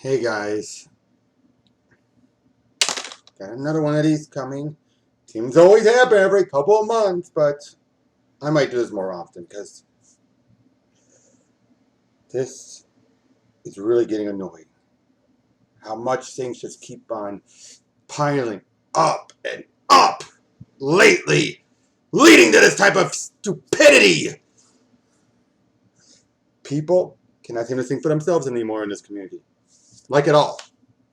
Hey guys, got another one of these coming. Seems to always happen every couple of months, but I might do this more often because this is really getting annoying. How much things just keep on piling up and up lately, leading to this type of stupidity. People cannot seem to think for themselves anymore in this community. Like at all.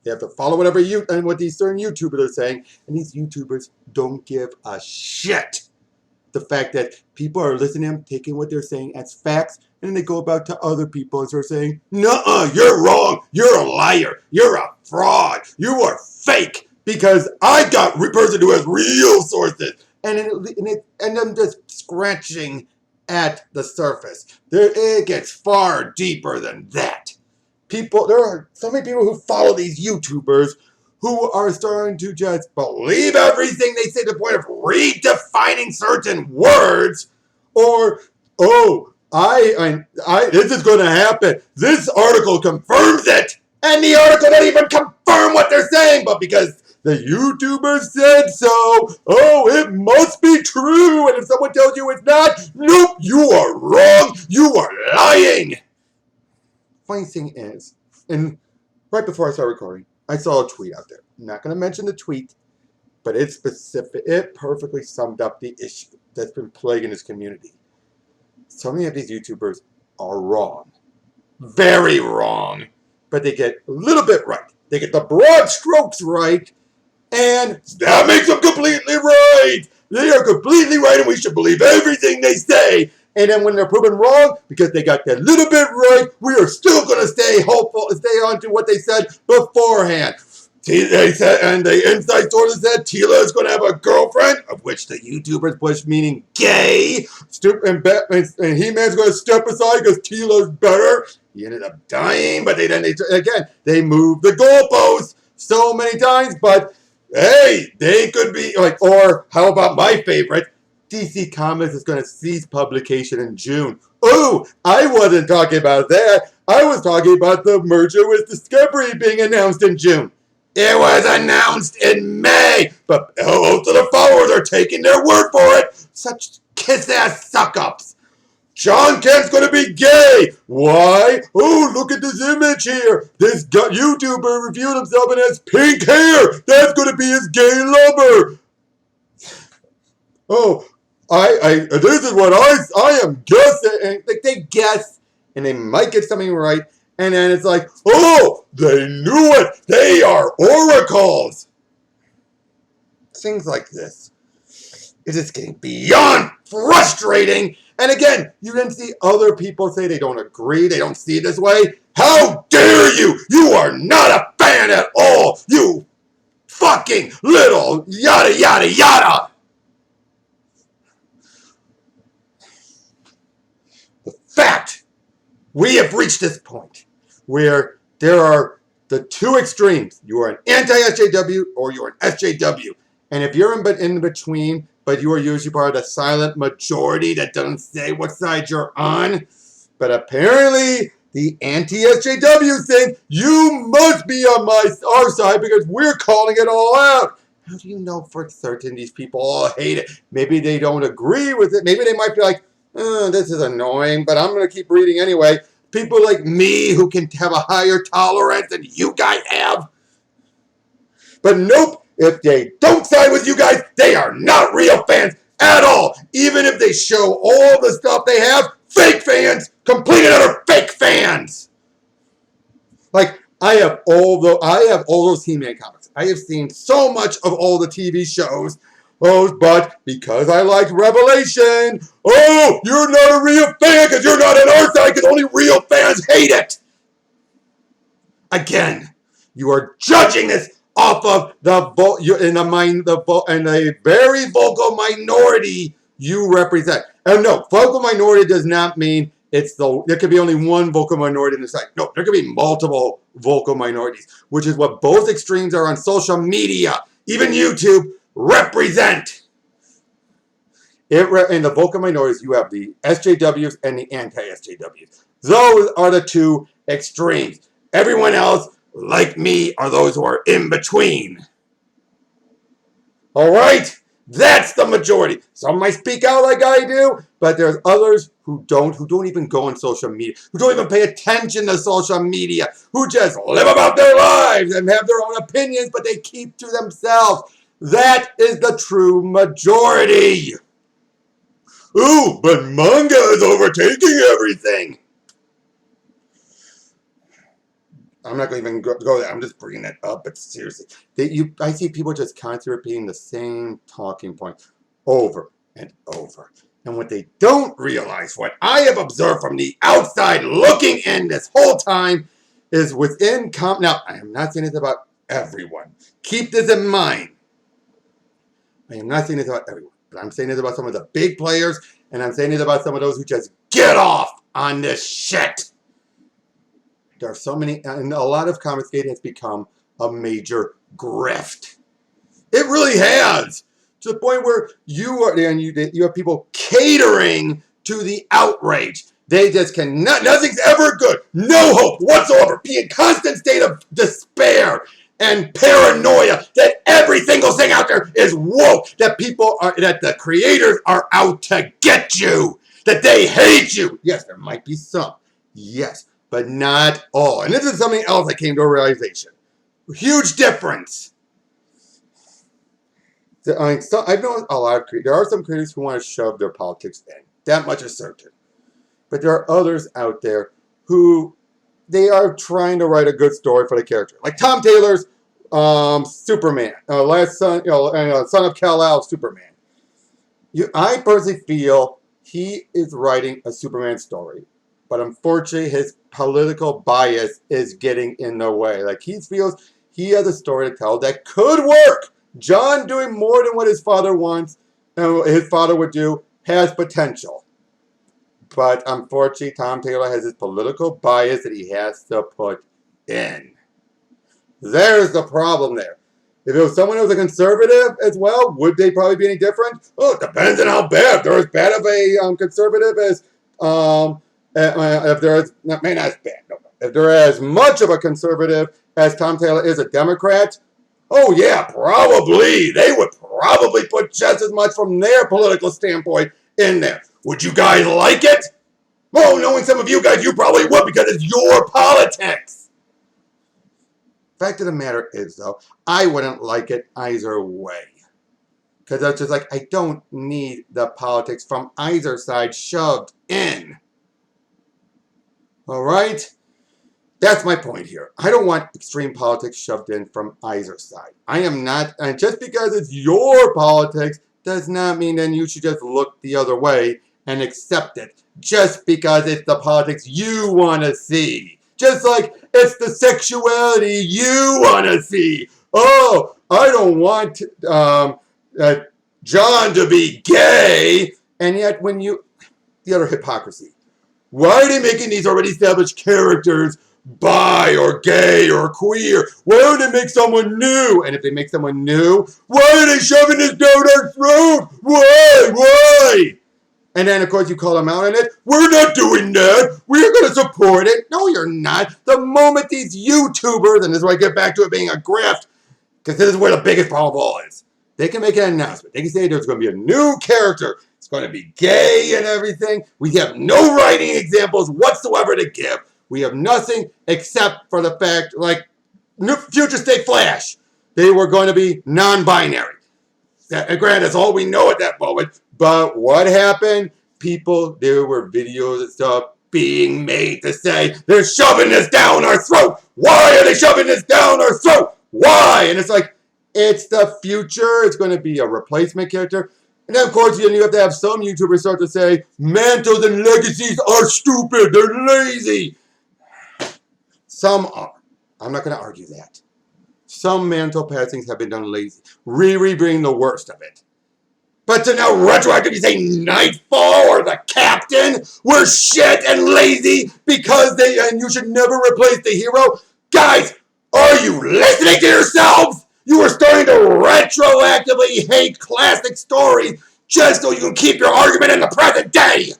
They have to follow what these certain YouTubers are saying, and these YouTubers don't give a shit. The fact that people are listening to them, taking what they're saying as facts, and then they go about to other people and start saying, "Nuh-uh, you're wrong, you're a liar, you're a fraud, you are fake, because I got a person who has real sources," and them just scratching at the surface. It gets far deeper than that. There are so many people who follow these YouTubers who are starting to just believe everything they say to the point of redefining certain words, or, this is going to happen. This article confirms it, and the article doesn't even confirm what they're saying, but because the YouTuber said so, it must be true, and if someone tells you it's not, nope, you are wrong, you are lying. Funny thing is, and right before I started recording, I saw a tweet out there. I'm not going to mention the tweet, but it's specific. It perfectly summed up the issue that's been plaguing this community. So many of these YouTubers are wrong. Very wrong. But they get a little bit right. They get the broad strokes right, and that makes them completely right. They are completely right, and we should believe everything they say. And then when they're proven wrong, because they got that little bit right, we are still going to stay hopeful and stay on to what they said beforehand. They said, and the inside sources said Tila is going to have a girlfriend, of which the YouTubers push meaning gay. And He-Man's going to step aside because Tila's better. He ended up dying, but they moved the goalposts so many times. But hey, they could be like, or how about my favorite? DC Comics is going to cease publication in June. Oh, I wasn't talking about that. I was talking about the merger with Discovery being announced in June. It was announced in May, but most of the followers are taking their word for it. Such kiss-ass suck-ups. John Kent's going to be gay. Why? Oh, look at this image here. This YouTuber revealed himself and has pink hair. That's going to be his gay lover. Oh, this is what I am guessing. And they guess, and they might get something right, and then it's like, oh, they knew it. They are oracles. Things like this. It is getting beyond frustrating. And again, you then see other people say they don't agree, they don't see it this way. How dare you? You are not a fan at all. You fucking little yada yada yada. The fact we have reached this point where there are the two extremes. You are an anti-SJW or you're an SJW. And if you're in between, but you are usually part of the silent majority that doesn't say what side you're on, but apparently the anti-SJW thing, you must be on our side because we're calling it all out. How do you know for certain these people all hate it? Maybe they don't agree with it. Maybe they might be like, this is annoying, but I'm going to keep reading anyway. People like me who can have a higher tolerance than you guys have. But nope, if they don't side with you guys, they are not real fans at all. Even if they show all the stuff they have, fake fans, complete and utter fake fans. Like, I have all those He-Man comics. I have seen so much of all the TV shows. Oh, but because I liked Revelation, you're not a real fan because you're not on our side because only real fans hate it. Again, you are judging this off of the very vocal minority you represent. And no, vocal minority does not mean there could be only one vocal minority in the site. No, there could be multiple vocal minorities, which is what both extremes are on social media, even YouTube, represent. In the vocal minorities, you have the SJWs and the anti-SJWs. Those are the two extremes. Everyone else like me are those who are in between. All right? That's the majority. Some might speak out like I do, but there's others who don't even go on social media, who don't even pay attention to social media, who just live about their lives and have their own opinions, but they keep to themselves. That is the true majority. Ooh, but manga is overtaking everything. I'm not going to even go there. I'm just bringing that up, but seriously. I see people just constantly repeating the same talking point over and over. And what they don't realize, what I have observed from the outside looking in this whole time, is within... Now, I am not saying this about everyone. Keep this in mind. I am not saying this about everyone. But I'm saying this about some of the big players, and I'm saying this about some of those who just get off on this shit. There are so many, and a lot of comic skating has become a major grift. It really has, to the point where you have people catering to the outrage. They just cannot. Nothing's ever good. No hope whatsoever. Be in constant state of despair and paranoia that every single thing out there is woke. That the creators are out to get you. That they hate you. Yes, there might be some. Yes. But not all. And this is something else I came to a realization. Huge difference. I've known a lot of creators. There are some creators who want to shove their politics in. That much is certain. But there are others out there who they are trying to write a good story for the character. Like Tom Taylor's Superman. Son of Kal-El Superman. I personally feel he is writing a Superman story. But unfortunately, his political bias is getting in the way. Like, he feels he has a story to tell that could work. John doing more than what his father wants and what his father would do has potential. But unfortunately, Tom Taylor has his political bias that he has to put in. There's the problem there. If it was someone who was a conservative as well, would they probably be any different? Oh, it depends on how bad. If they're as bad of a conservative as... if they're as, maybe not as bad, no. If they're as much of a conservative as Tom Taylor is a Democrat, oh yeah, probably. They would probably put just as much from their political standpoint in there. Would you guys like it? Well, knowing some of you guys, you probably would because it's your politics. Fact of the matter is, though, I wouldn't like it either way. Because that's just like, I don't need the politics from either side shoved in. All right? That's my point here. I don't want extreme politics shoved in from either side. I am not, and just because it's your politics does not mean then you should just look the other way and accept it. Just because it's the politics you want to see. Just like it's the sexuality you want to see. Oh, I don't want John to be gay. And yet when you, the other hypocrisy. Why are they making these already established characters bi or gay or queer? Why don't they make someone new? And if they make someone new, why are they shoving this down our throat? Why? And then, of course, you call them out on it. We're not doing that. We're going to support it. No, you're not. The moment these YouTubers, and this is where I get back to it being a grift, because this is where the biggest problem of all is. They can make an announcement. They can say there's going to be a new character. It's going to be gay and everything. We have no writing examples whatsoever to give. We have nothing except for the fact, like, Future State Flash. They were going to be non-binary. Granted, that's all we know at that moment. But what happened? There were videos and stuff being made to say, they're shoving this down our throat. Why are they shoving this down our throat? Why? And it's like, it's the future. It's going to be a replacement character. And then, of course, you have to have some YouTubers start to say, mantles and legacies are stupid. They're lazy. Some are. I'm not going to argue that. Some mantle passings have been done lazy. Riri being the worst of it. But to now retroactively say Nightfall or the Captain were shit and lazy because and you should never replace the hero? Guys, are you listening to yourselves? You are starting to retroactively hate classic stories just so you can keep your argument in the present day.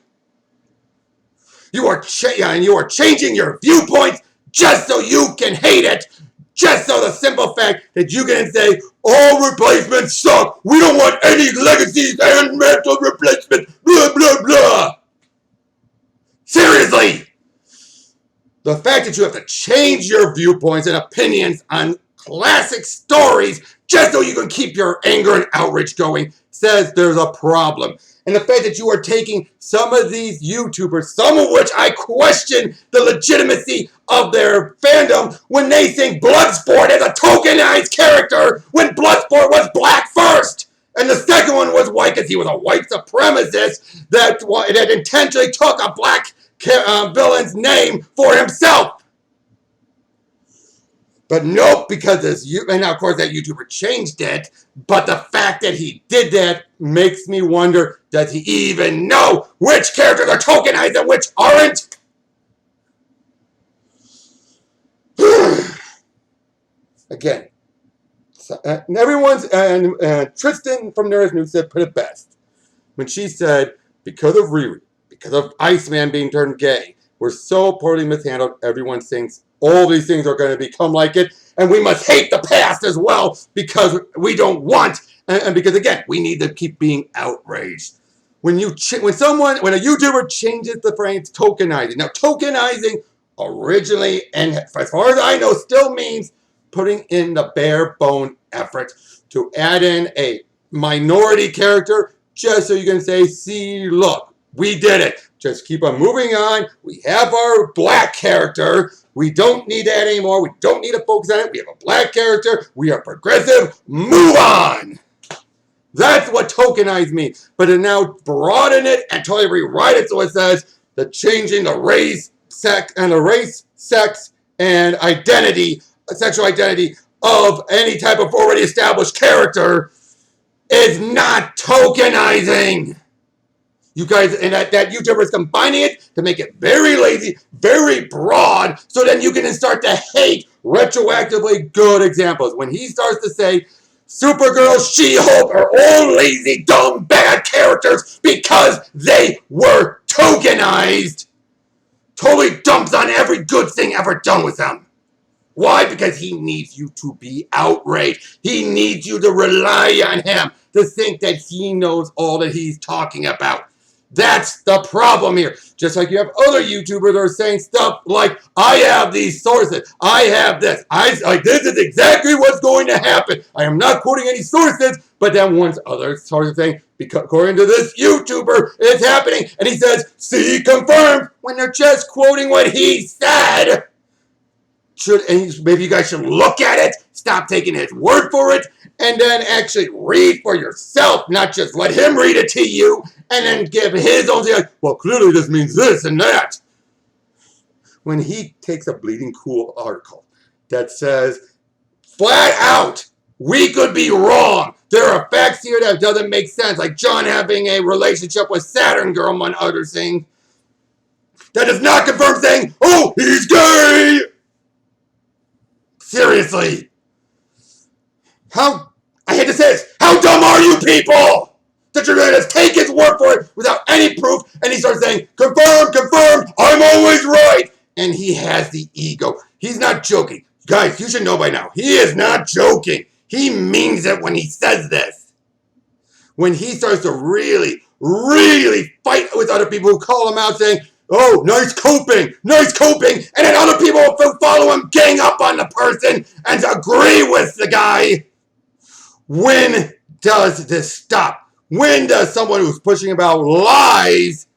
You are changing your viewpoints just so you can hate it, just so the simple fact that you can say, all replacements suck, we don't want any legacies and mantle replacements, blah, blah, blah. Seriously! The fact that you have to change your viewpoints and opinions on classic stories just so you can keep your anger and outrage going says there's a problem. And the fact that you are taking some of these YouTubers, some of which I question the legitimacy of their fandom when they think Bloodsport as a tokenized character when Bloodsport was black first. And the second one was white because he was a white supremacist that intentionally took a black villain's name for himself. But nope, because and of course that YouTuber changed it, but the fact that he did that makes me wonder, does he even know which characters are tokenized and which aren't? Again, Tristan from Nerd News said put it best when she said, because of Riri, because of Iceman being turned gay, we're so poorly mishandled, everyone thinks all these things are going to become like it, and we must hate the past as well because we don't want, and because again, we need to keep being outraged. When a YouTuber changes the phrase tokenizing, now tokenizing originally, and as far as I know, still means putting in the bare bone effort to add in a minority character just so you can say, see, look, we did it. Just keep on moving on. We have our black character. We don't need that anymore. We don't need to focus on it. We have a black character. We are progressive. Move on. That's what tokenize means. But to now broaden it and totally rewrite it so it says the changing the race, sex, and identity, sexual identity of any type of already established character is not tokenizing. You guys, and that YouTuber is combining it to make it very lazy, very broad, so then you can start to hate retroactively good examples. When he starts to say, Supergirl, She-Hulk are all lazy, dumb, bad characters because they were tokenized, totally dumps on every good thing ever done with them. Why? Because he needs you to be outraged. He needs you to rely on him, to think that he knows all that he's talking about. That's the problem here. Just like you have other YouTubers that are saying stuff like, I have these sources, I have this, this is exactly what's going to happen. I am not quoting any sources, but then once other sources saying, because according to this YouTuber, it's happening, and he says, see, confirmed, when they're just quoting what he said. Maybe you guys should look at it, stop taking his word for it, and then actually read for yourself, not just let him read it to you, and then give his own, like, well, clearly this means this and that. When he takes a bleeding cool article that says, flat out, we could be wrong. There are facts here that doesn't make sense, like John having a relationship with Saturn Girl, among other things. That does not confirm saying, oh, he's gay! Seriously. I hate to say this, how dumb are you people? That you're going to just take his word for it without any proof, and he starts saying, confirm, I'm always right. And he has the ego. He's not joking. Guys, you should know by now, he is not joking. He means it when he says this. When he starts to really, really fight with other people who call him out saying, oh, nice coping, and then other people will follow him, gang up on the person, and agree with the guy. When does this stop? When does someone who's pushing about lies,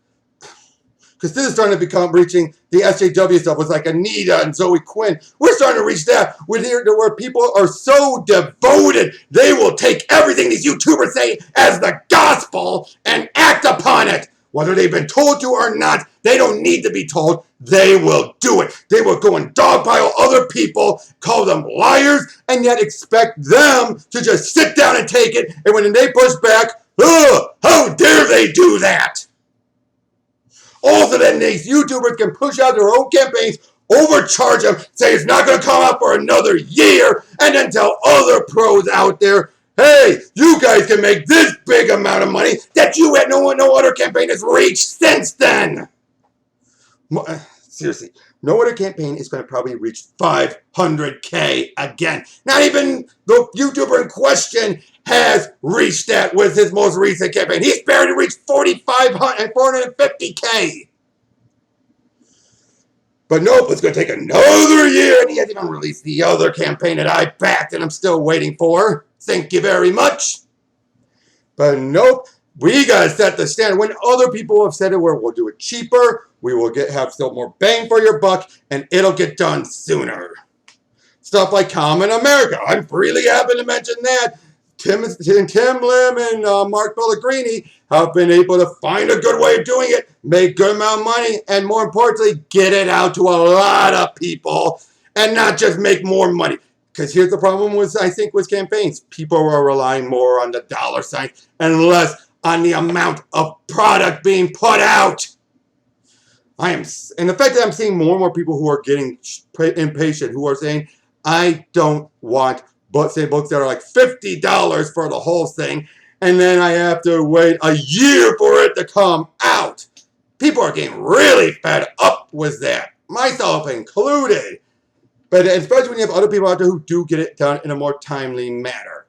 because this is starting to become reaching the SJW stuff with like Anita and Zoe Quinn. We're starting to reach that where people are so devoted, they will take everything these YouTubers say as the gospel and act upon it. Whether they've been told to or not, they don't need to be told. They will do it. They will go and dogpile other people, call them liars, and yet expect them to just sit down and take it. And when they push back, oh, how dare they do that? Also, then these YouTubers can push out their own campaigns, overcharge them, say it's not going to come out for another year, and then tell other pros out there, hey, you guys can make this big amount of money that you had no other campaign has reached since then. Seriously, No other campaign is going to probably reach 500K again. Not even the YouTuber in question has reached that with his most recent campaign. He's barely reached 4,500 and 450K. But nope, it's going to take another year, and he hasn't even released the other campaign that I backed and I'm still waiting for. Thank you very much. But nope, we got to set the standard. When other people have said it, where we'll do it cheaper, we will have still more bang for your buck, and it'll get done sooner. Stuff like Common America. I'm really happy to mention that. Tim Lim and Mark Pellegrini have been able to find a good way of doing it, make good amount of money, and more importantly, get it out to a lot of people, and not just make more money. Because here's the problem with, I think, with campaigns. People are relying more on the dollar sign and less on the amount of product being put out. And the fact that I'm seeing more and more people who are getting impatient, who are saying, I don't want books that are like $50 for the whole thing, and then I have to wait a year for it to come out. People are getting really fed up with that, myself included. But especially when you have other people out there who do get it done in a more timely manner.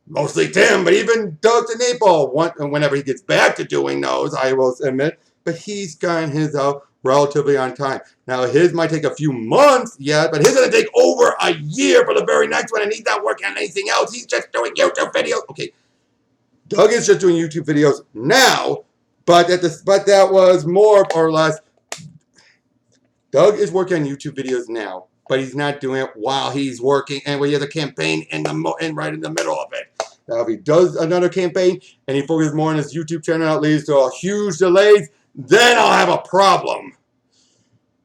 Mostly Tim, but even Doug to Naples, whenever he gets back to doing those, I will admit, but he's gotten his out relatively on time. Now, his might take a few months yet, but his is going to take over a year for the very next one, and he's not working on anything else. He's just doing YouTube videos. Okay, Doug is just doing YouTube videos now, but that was more or less, Doug is working on YouTube videos now, but he's not doing it while he's working, and we have a campaign right in the middle of it. Now, if he does another campaign, and he focuses more on his YouTube channel, that leads to a huge delays, then I'll have a problem.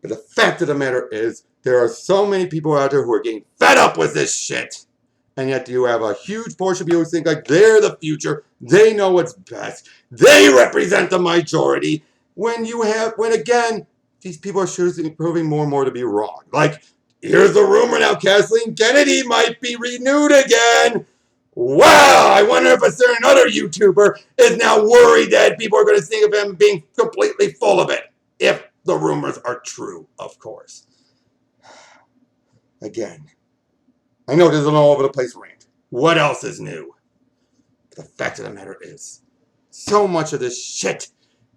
But the fact of the matter is, there are so many people out there who are getting fed up with this shit. And yet you have a huge portion of people who think like they're the future, they know what's best, they represent the majority, when again, these people are proving more and more to be wrong. Like, here's the rumor now, Kathleen Kennedy might be renewed again. Wow, I wonder if a certain other YouTuber is now worried that people are going to think of him being completely full of it. If the rumors are true, of course. Again, I know there's an all over the place rant. What else is new? The fact of the matter is, so much of this shit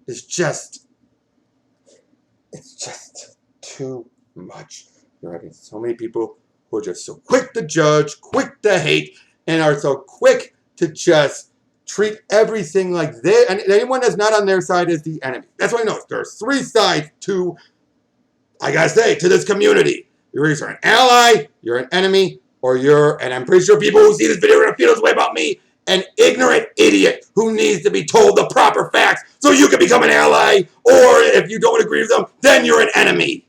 is just, it's just too much. You're having so many people who are just so quick to judge, quick to hate, and are so quick to just treat everything like they, and anyone that's not on their side is the enemy. That's what I know. There's three sides to, I gotta say, to this community. You're either an ally, you're an enemy, or and I'm pretty sure people who see this video are gonna feel this way about me, an ignorant idiot who needs to be told the proper facts so you can become an ally, or if you don't agree with them, then you're an enemy.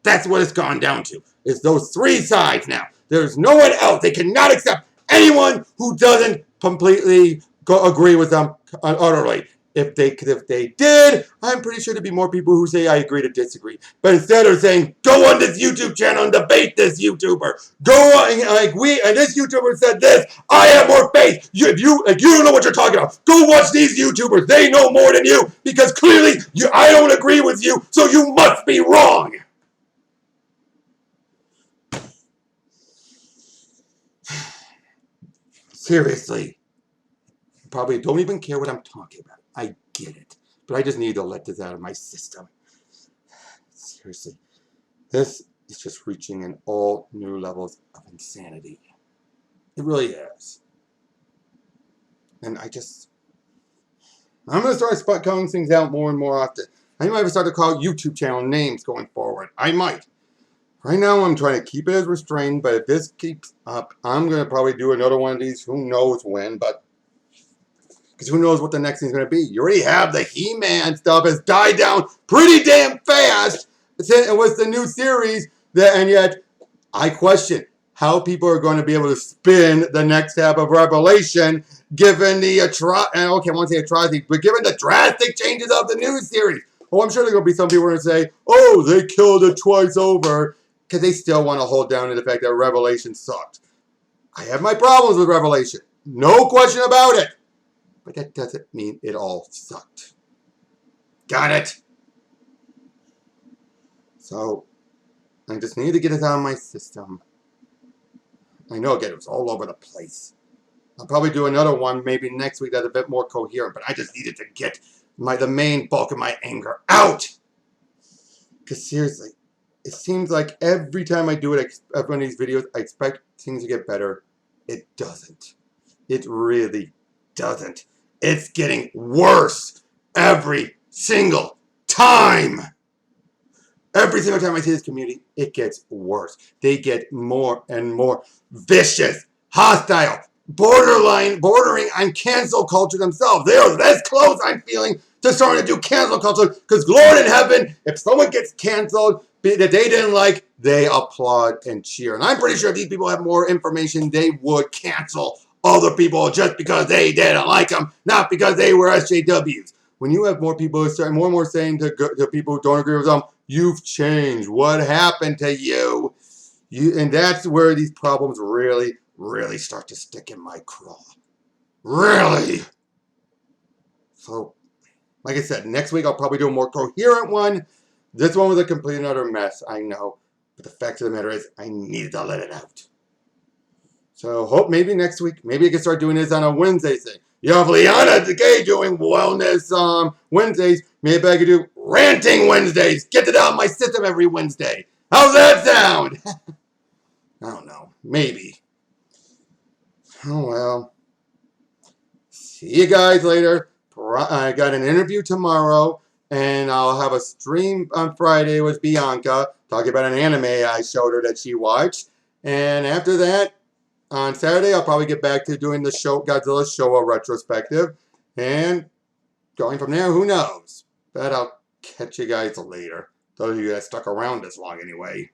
That's what it's gone down to. It's those three sides now. There's no one else. They cannot accept anyone who doesn't completely agree with them utterly. If they did, I'm pretty sure there'd be more people who say I agree to disagree. But instead of saying, go on this YouTube channel and debate this YouTuber. Go on, and this YouTuber said this. I have more faith. If you don't know what you're talking about, go watch these YouTubers. They know more than you because clearly I don't agree with you, so you must be wrong. Seriously, you probably don't even care what I'm talking about. I get it. But I just need to let this out of my system. Seriously, this is just reaching in all new levels of insanity. It really is. And I'm going to start calling things out more and more often. I might even start to call YouTube channel names going forward. I might. Right now, I'm trying to keep it as restrained, but if this keeps up, I'm going to probably do another one of these. Who knows when, but because who knows what the next thing's going to be. You already have the He-Man stuff has died down pretty damn fast with the new series, and yet I question how people are going to be able to spin the next half of Revelation given the I won't say atrocity, but given the drastic changes of the new series. Oh, I'm sure there are going to be some people who are going to say, oh, they killed it twice over, because they still want to hold down to the fact that Revelation sucked. I have my problems with Revelation. No question about it. But that doesn't mean it all sucked. Got it? So, I just need to get it out of my system. I know, again, it was all over the place. I'll probably do another one maybe next week that's a bit more coherent, but I just needed to get the main bulk of my anger out. Because seriously, it seems like every time I do it, one of these videos, I expect things to get better. It doesn't. It really doesn't. It's getting worse every single time. Every single time I see this community, it gets worse. They get more and more vicious, hostile, bordering on cancel culture themselves. They are this close, I'm feeling, to starting to do cancel culture, because Lord in heaven, if someone gets canceled that they didn't like, they applaud and cheer. And I'm pretty sure if these people have more information, they would cancel other people just because they didn't like them, not because they were SJWs. When you have more people starting more and more saying to people who don't agree with them, you've changed. What happened to you? And that's where these problems really, really start to stick in my craw. Really. So, like I said, next week I'll probably do a more coherent one. This one was a complete and utter mess, I know. But the fact of the matter is, I needed to let it out. So, hope maybe next week, maybe I can start doing this on a Wednesday thing. You have Liana the Gay doing wellness Wednesdays. Maybe I could do ranting Wednesdays. Get it out of my system every Wednesday. How's that sound? I don't know. Maybe. Oh, well. See you guys later. I got an interview tomorrow, and I'll have a stream on Friday with Bianca talking about an anime I showed her that she watched. And after that, on Saturday, I'll probably get back to doing the Godzilla Showa retrospective. And going from there, who knows? But I'll catch you guys later. Those of you that stuck around this long anyway.